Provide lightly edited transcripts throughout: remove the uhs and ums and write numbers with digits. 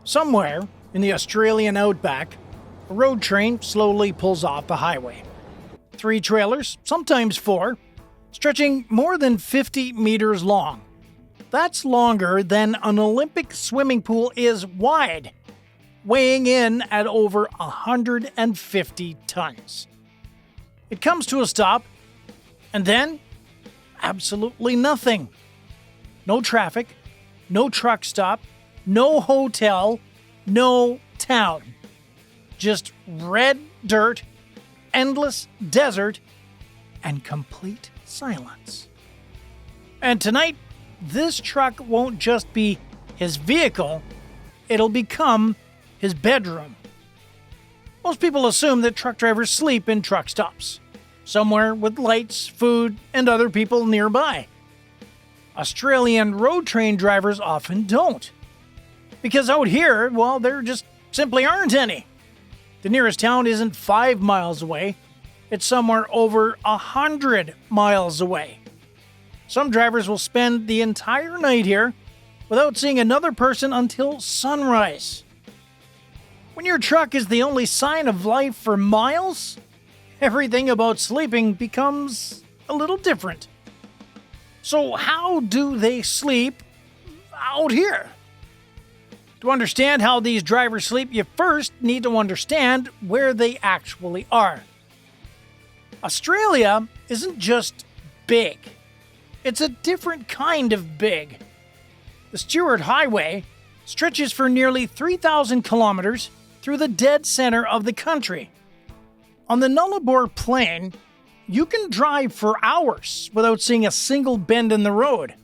Somewhere in the Australian Outback, a road train slowly pulls off the highway. 3 trailers, sometimes 4, stretching more than 50 meters long. That's longer than an Olympic swimming pool is wide, weighing in at over 150 tons. It comes to a stop, and then absolutely nothing. No traffic, no truck stop, no hotel, no town. Just red dirt, endless desert, and complete silence. And tonight, this truck won't just be his vehicle, it'll become his bedroom. Most people assume that truck drivers sleep in truck stops, somewhere with lights, food, and other people nearby. Australian road train drivers often don't. Because out here, well, there just simply aren't any. The nearest town isn't 5 miles away. It's somewhere over 100 miles away. Some drivers will spend the entire night here without seeing another person until sunrise. When your truck is the only sign of life for miles, everything about sleeping becomes a little different. So how do they sleep out here? To understand how these drivers sleep, you first need to understand where they actually are. Australia isn't just big. It's a different kind of big. The Stuart Highway stretches for nearly 3,000 kilometers through the dead center of the country. On the Nullarbor Plain, you can drive for hours without seeing a single bend in the road.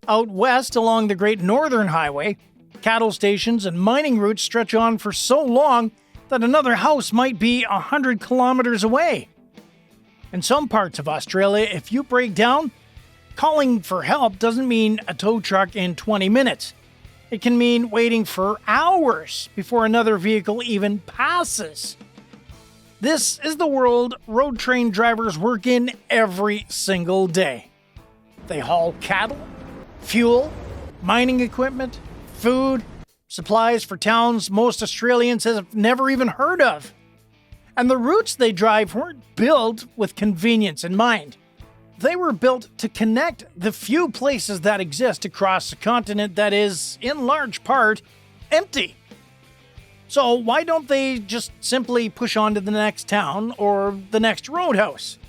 Out west along the Great Northern Highway, cattle stations and mining routes stretch on for so long that another house might be 100 kilometers away. In some parts of Australia, if you break down, calling for help doesn't mean a tow truck in 20 minutes. It can mean waiting for hours before another vehicle even passes. This is the world road train drivers work in every single day. They haul cattle, fuel, mining equipment, food, supplies for towns most Australians have never even heard of. And the routes they drive weren't built with convenience in mind. They were built to connect the few places that exist across a continent that is, in large part, empty. So why don't they just simply push on to the next town or the next roadhouse?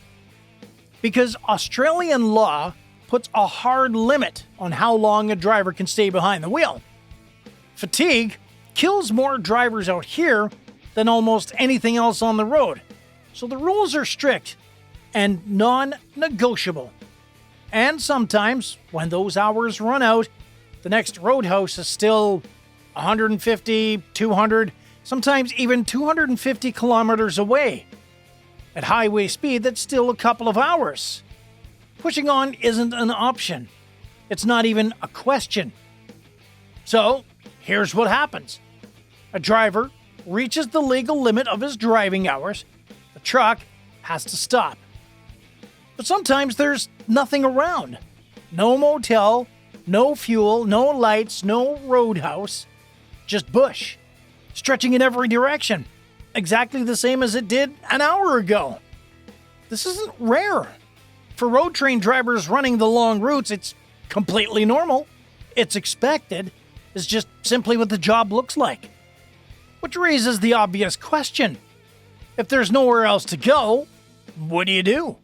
Because Australian law puts a hard limit on how long a driver can stay behind the wheel. Fatigue kills more drivers out here than almost anything else on the road. So the rules are strict and non-negotiable. And sometimes, when those hours run out, the next roadhouse is still 150, 200, sometimes even 250 kilometers away. At highway speed, that's still a couple of hours. Pushing on isn't an option. It's not even a question. So, here's what happens. A driver reaches the legal limit of his driving hours. The truck has to stop. But sometimes there's nothing around. No motel, no fuel, no lights, no roadhouse. Just bush, stretching in every direction. Exactly the same as it did an hour ago. This isn't rare. For road train drivers running the long routes, it's completely normal. It's expected. It's just simply what the job looks like. Which raises the obvious question. If there's nowhere else to go, what do?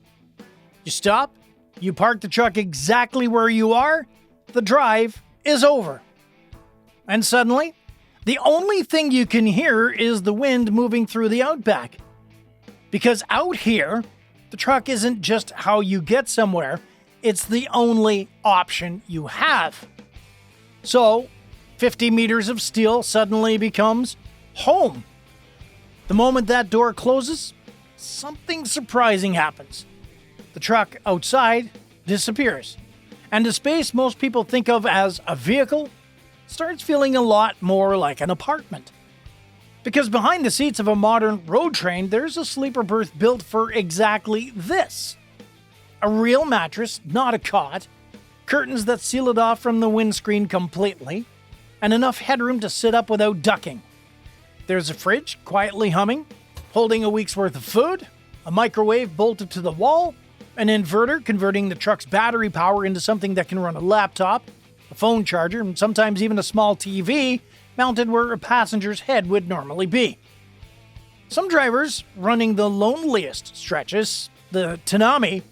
You stop, you park the truck exactly where you are, the drive is over. And suddenly, the only thing you can hear is the wind moving through the outback. Because out here, the truck isn't just how you get somewhere, it's the only option you have. So, 50 meters of steel suddenly becomes home. The moment that door closes, something surprising happens. The truck outside disappears, and the space most people think of as a vehicle starts feeling a lot more like an apartment. Because behind the seats of a modern road train, there's a sleeper berth built for exactly this. A real mattress, not a cot, curtains that seal it off from the windscreen completely, and enough headroom to sit up without ducking. There's a fridge quietly humming, holding a week's worth of food, a microwave bolted to the wall, an inverter converting the truck's battery power into something that can run a laptop, a phone charger, and sometimes even a small TV mounted where a passenger's head would normally be. Some drivers running the loneliest stretches, the Tanami,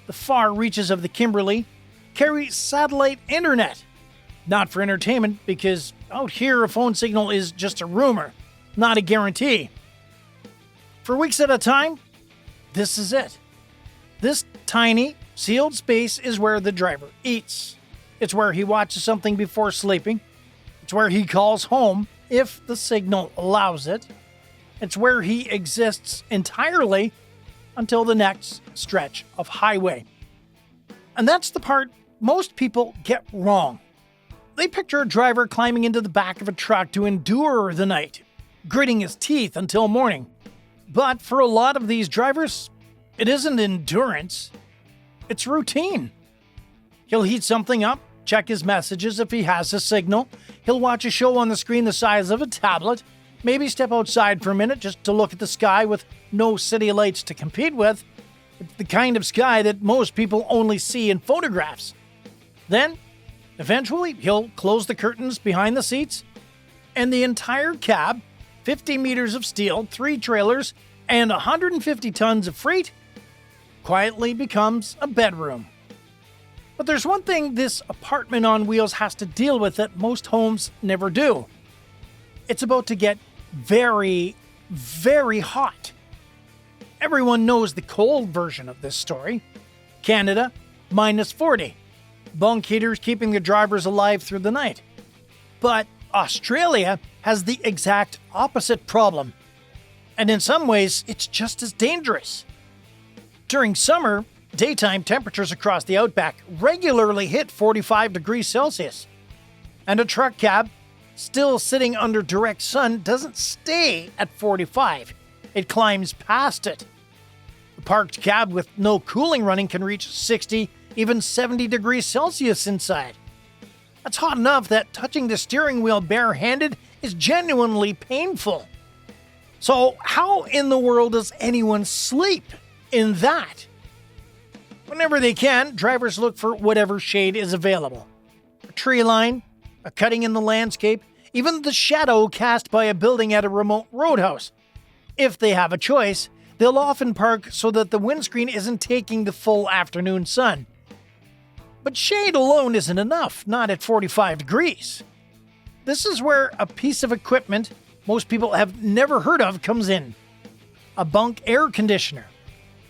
the far reaches of the Kimberley, carry satellite internet. Not for entertainment, because out here a phone signal is just a rumor, not a guarantee. For weeks at a time, this is it. This tiny, sealed space is where the driver eats. It's where he watches something before sleeping. It's where he calls home, if the signal allows it. It's where he exists entirely until the next stretch of highway. And that's the part most people get wrong. They picture a driver climbing into the back of a truck to endure the night, gritting his teeth until morning. But for a lot of these drivers, it isn't endurance, it's routine. He'll heat something up, check his messages if he has a signal. He'll watch a show on the screen the size of a tablet, maybe step outside for a minute just to look at the sky with no city lights to compete with. It's the kind of sky that most people only see in photographs. Then, eventually, he'll close the curtains behind the seats, and the entire cab, 50 meters of steel, 3 trailers, and 150 tons of freight, quietly becomes a bedroom. But there's one thing this apartment on wheels has to deal with that most homes never do. It's about to get very, very hot. Everyone knows the cold version of this story. Canada, minus 40. Bunk heaters keeping the drivers alive through the night. But Australia has the exact opposite problem. And in some ways, it's just as dangerous. During summer, daytime temperatures across the Outback regularly hit 45 degrees Celsius. And a truck cab, still sitting under direct sun, doesn't stay at 45. It climbs past it. A parked cab with no cooling running can reach 60, even 70 degrees Celsius inside. That's hot enough that touching the steering wheel barehanded is genuinely painful. So how in the world does anyone sleep in that? Whenever they can, drivers look for whatever shade is available. A tree line, a cutting in the landscape, even the shadow cast by a building at a remote roadhouse. If they have a choice, they'll often park so that the windscreen isn't taking the full afternoon sun. But shade alone isn't enough, not at 45 degrees. This is where a piece of equipment most people have never heard of comes in. A bunk air conditioner,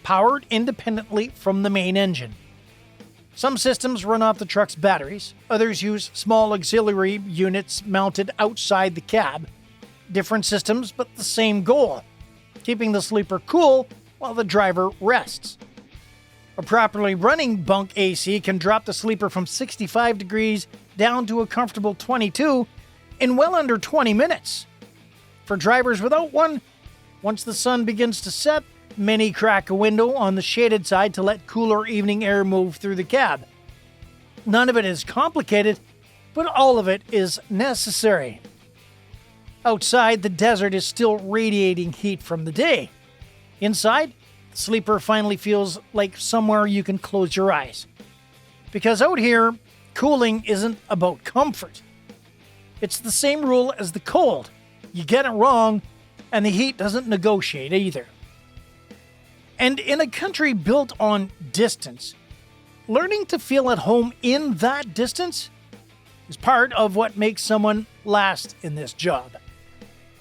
powered independently from the main engine. Some systems run off the truck's batteries, others use small auxiliary units mounted outside the cab. Different systems, but the same goal: keeping the sleeper cool while the driver rests. A properly running bunk AC can drop the sleeper from 65 degrees down to a comfortable 22 in well under 20 minutes. For drivers without one, once the sun begins to set, many crack a window on the shaded side to let cooler evening air move through the cab. None of it is complicated, but all of it is necessary. Outside, the desert is still radiating heat from the day. Inside, the sleeper finally feels like somewhere you can close your eyes. Because out here, cooling isn't about comfort. It's the same rule as the cold. You get it wrong, and the heat doesn't negotiate either. And in a country built on distance, learning to feel at home in that distance is part of what makes someone last in this job.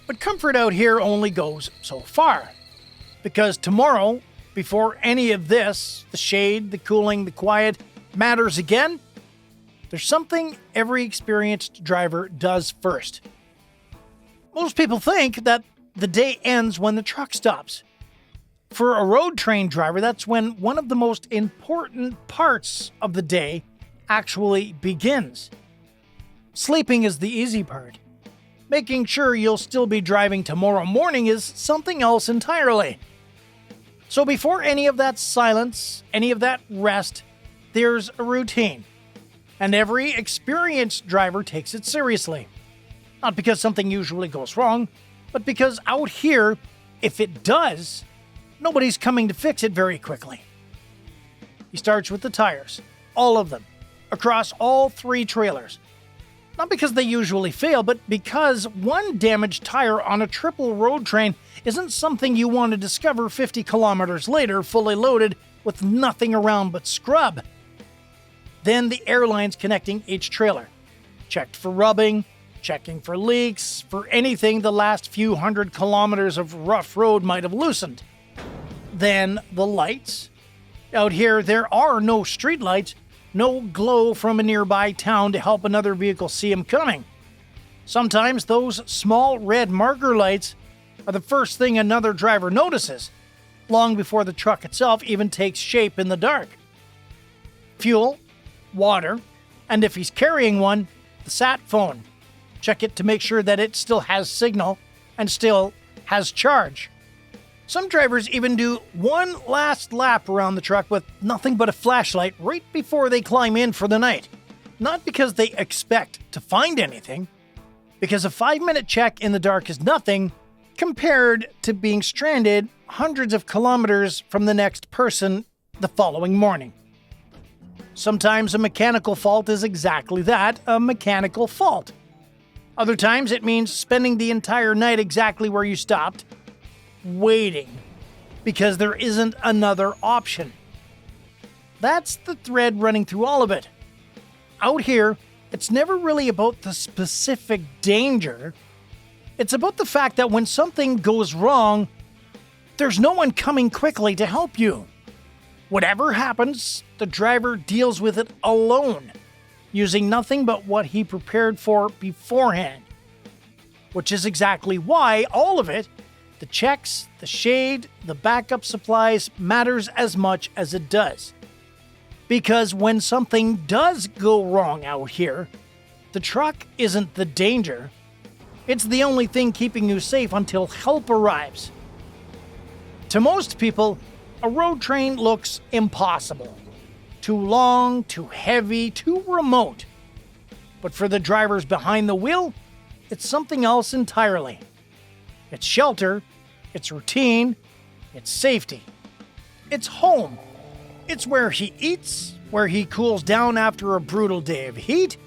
But comfort out here only goes so far. Because tomorrow, before any of this, the shade, the cooling, the quiet, matters again, there's something every experienced driver does first. Most people think that the day ends when the truck stops. For a road train driver, that's when one of the most important parts of the day actually begins. Sleeping is the easy part. Making sure you'll still be driving tomorrow morning is something else entirely. So before any of that silence, any of that rest, there's a routine. And every experienced driver takes it seriously. Not because something usually goes wrong, but because out here, if it does, nobody's coming to fix it very quickly. He starts with the tires, all of them, across all 3 trailers. Not because they usually fail, but because one damaged tire on a triple road train isn't something you want to discover 50 kilometers later fully loaded with nothing around but scrub. Then the air lines connecting each trailer. Checked for rubbing, checking for leaks, for anything the last few 100 kilometers of rough road might have loosened. Then the lights. Out here, there are no street lights, no glow from a nearby town to help another vehicle see him coming. Sometimes those small red marker lights are the first thing another driver notices, long before the truck itself even takes shape in the dark. Fuel, water, and if he's carrying one, the sat phone. Check it to make sure that it still has signal and still has charge. Some drivers even do one last lap around the truck with nothing but a flashlight right before they climb in for the night. Not because they expect to find anything, because a 5-minute check in the dark is nothing compared to being stranded hundreds of kilometers from the next person the following morning. Sometimes a mechanical fault is exactly that, a mechanical fault. Other times it means spending the entire night exactly where you stopped, waiting, because there isn't another option. That's the thread running through all of it. Out here, it's never really about the specific danger. It's about the fact that when something goes wrong, there's no one coming quickly to help you. Whatever happens, the driver deals with it alone, using nothing but what he prepared for beforehand. Which is exactly why all of it, the checks, the shade, the backup supplies, matters as much as it does. Because when something does go wrong out here, the truck isn't the danger. It's the only thing keeping you safe until help arrives. To most people, a road train looks impossible. Too long, too heavy, too remote. But for the drivers behind the wheel, it's something else entirely. It's shelter, it's routine, it's safety. It's home. It's where he eats, where he cools down after a brutal day of heat.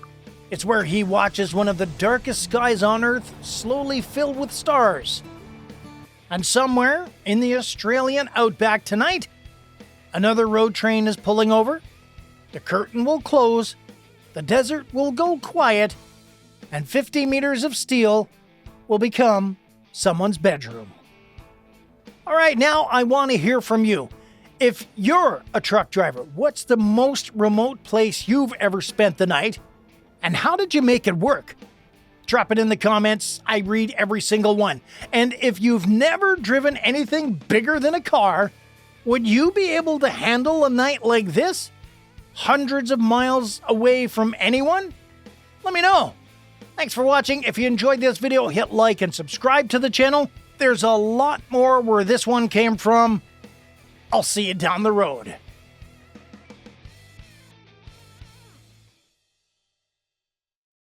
It's where he watches one of the darkest skies on Earth slowly fill with stars. And somewhere in the Australian Outback tonight, another road train is pulling over, the curtain will close, the desert will go quiet, and 50 meters of steel will become someone's bedroom. All right, now I want to hear from you. If you're a truck driver, what's the most remote place you've ever spent the night? And how did you make it work? Drop it in the comments. I read every single one. And if you've never driven anything bigger than a car, would you be able to handle a night like this? Hundreds of miles away from anyone? Let me know. Thanks for watching. If you enjoyed this video, hit like and subscribe to the channel. There's a lot more where this one came from. I'll see you down the road.